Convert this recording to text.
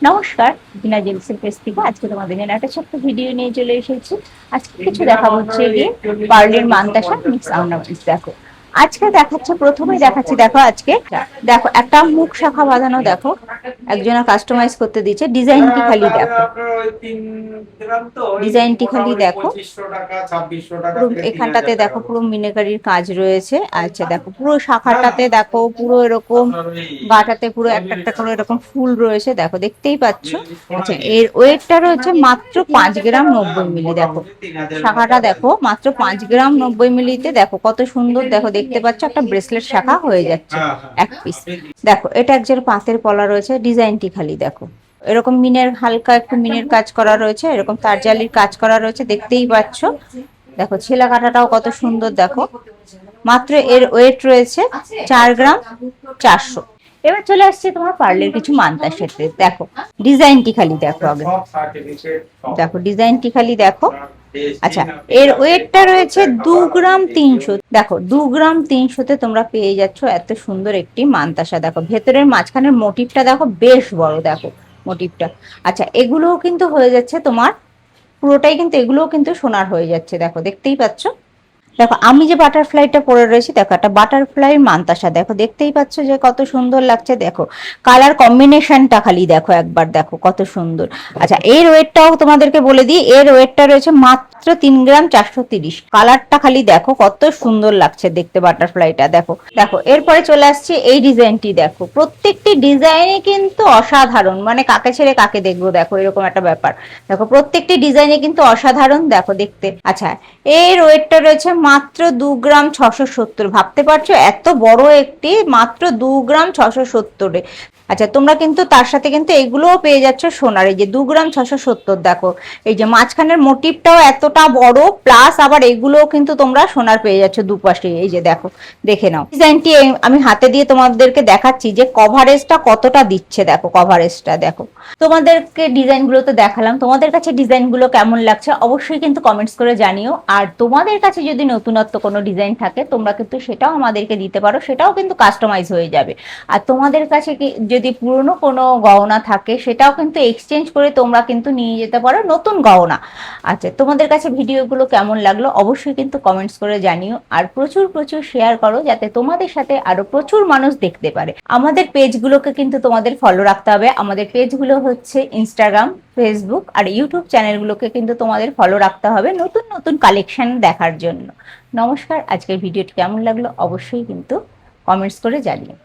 নমস্কার, বিনা জেমসের পেজ থেকে আজকে তোমাদের জন্য একটা ছোট্ট ভিডিও নিয়ে চলে এসেছি। আজকে কিছু দেখাবো হচ্ছে গিয়ে পার্লের মানতাসা মিক্স অর্নামেন্টস। দেখো আজকে দেখাচ্ছে, প্রথমেই দেখাচ্ছি। দেখো আজকে দেখো একটা মুখ শাখা বাঁধানো, দেখো একজনা কাস্টমাইজ করতে দিচ্ছে। ডিজাইনটি খালি দেখো, ডিজাইনটি খালি দেখো। পুরো এখানটাতে দেখো পুরো মিনাকারির কাজ রয়েছে। আচ্ছা দেখো পুরো শাখাটাতে দেখো পুরো এরকম গাটাতে পুরো একটা একটা করে এরকম ফুল রয়েছে, দেখো দেখতেই পাচ্ছ। আচ্ছা এর ওয়েটটা রয়েছে মাত্র 5 গ্রাম 90 মিলি। দেখো শাখাটা দেখো মাত্র 5 গ্রাম 90 মিলিতে দেখো কত সুন্দর, দেখো দেখতে পাচ্ছ একটা ব্রেসলেট শাখা হয়ে যাচ্ছে এক পিস। দেখো এটা একজন পাতের পলা রয়েছে, ডিজাইনটি খালি দেখো। এরকম মিনের হালকা একটু মিনের কাজ করা রয়েছে, এরকম তারজালির কাজ করা রয়েছে, দেখতেই পাচ্ছ। দেখো ছেলা কাটাটাও কত সুন্দর, দেখো মাত্র এর ওয়েট রয়েছে 4 গ্রাম 400। এবার চলে আসছে তোমার পার্লের কিছু মানতার সাথে। দেখো ডিজাইনটি খালি দেখো আগে, দেখো ডিজাইনটি খালি দেখো। আচ্ছা এর ওয়েটটা রয়েছে 2 গ্রাম 300। দেখো 2 গ্রাম 300তে তোমরা পেয়ে যাচ্ছ এত সুন্দর একটি মানতাসা। দেখো ভেতরের মাঝখানের মোটিভটা দেখো বেশ বড়, দেখো মোটিভটা। আচ্ছা এগুলোও কিন্তু হয়ে যাচ্ছে তোমার পুরোটাই, কিন্তু এগুলোও কিন্তু সোনার হয়ে যাচ্ছে, দেখো দেখতেই পাচ্ছ। দেখো আমি যে বাটারফ্লাইটা পরে রয়েছি, দেখো একটা বাটারফ্লাই মানতাসা, দেখো দেখতেই পাচ্ছ যে কত সুন্দর লাগছে। দেখো কালার কম্বিনেশনটা খালি দেখো একবার, দেখো কত সুন্দর। আচ্ছা এর ওয়েটটাও তোমাদেরকে বলে দিই, এর ওয়েটটা রয়েছে মাত্র 3 গ্রাম 430। কালারটা খালি দেখো কত সুন্দর লাগছে দেখতে বাটারফ্লাইটা, দেখো। দেখো এরপরে চলে আসছে এই ডিজাইনটি, দেখো প্রত্যেকটি ডিজাইনে কিন্তু অসাধারণ, মানে কাকে ছেড়ে কাকে দেখবো, দেখো এরকম একটা ব্যাপার। দেখো প্রত্যেকটি ডিজাইনে কিন্তু অসাধারণ, দেখো দেখতে। আচ্ছা এর ওয়েটটা রয়েছে মাত্র 2 গ্রাম 670। ভাবতে পারছো এত বড় একটি মাত্র 2 গ্রাম 670। আচ্ছা তোমরা কিন্তু তার সাথে কিন্তু এগুলোও পেয়ে যাচ্ছ সোনার, এই যে 2 গ্রাম 670। দেখো এই যে মাঝখানের মোটিভটাও এতটা বড়, প্লাস আবার এগুলোও কিন্তু তোমরা সোনার পেয়ে যাচ্ছ দুপাশে। এই যে দেখো দেখে নাও ডিজাইনটি, আমি হাতে দিয়ে তোমাদেরকে দেখাচ্ছি যে কভারেজটা কতটা দিচ্ছে। দেখো কভারেজটা দেখো। তোমাদেরকে ডিজাইনগুলো তো দেখালাম, তোমাদের কাছে ডিজাইনগুলো কেমন লাগছে অবশ্যই কিন্তু কমেন্টস করে জানিও। আর তোমাদের কাছে যদি নতুনত্ব কোনো ডিজাইন থাকে তোমরা কিন্তু সেটাও আমাদেরকে দিতে পারো, সেটাও কিন্তু কাস্টমাইজ হয়ে যাবে। আর তোমাদের কাছে যদি পুরনো কোনো গহনা থাকে সেটাও কিন্তু এক্সচেঞ্জ করে তোমরা কিন্তু নিয়ে যেতে পারো নতুন গহনা। আচ্ছা তোমাদের কাছে ভিডিওগুলো কেমন লাগলো অবশ্যই কিন্তু কমেন্টস করে জানিও। আর প্রচুর প্রচুর শেয়ার করো যাতে তোমাদের সাথে আরো প্রচুর মানুষ দেখতে পারে। আমাদের পেজগুলোকে কিন্তু তোমাদের ফলো রাখতে হবে। আমাদের পেজগুলো হচ্ছে ইনস্টাগ্রাম, ফেসবুক আর ইউটিউব চ্যানেলগুলোকে কিন্তু তোমাদের ফলো রাখতে হবে নতুন নতুন কালেকশন দেখার জন্য। নমস্কার, আজকের ভিডিওটি কেমন লাগলো অবশ্যই কিন্তু কমেন্টস করে জানিও।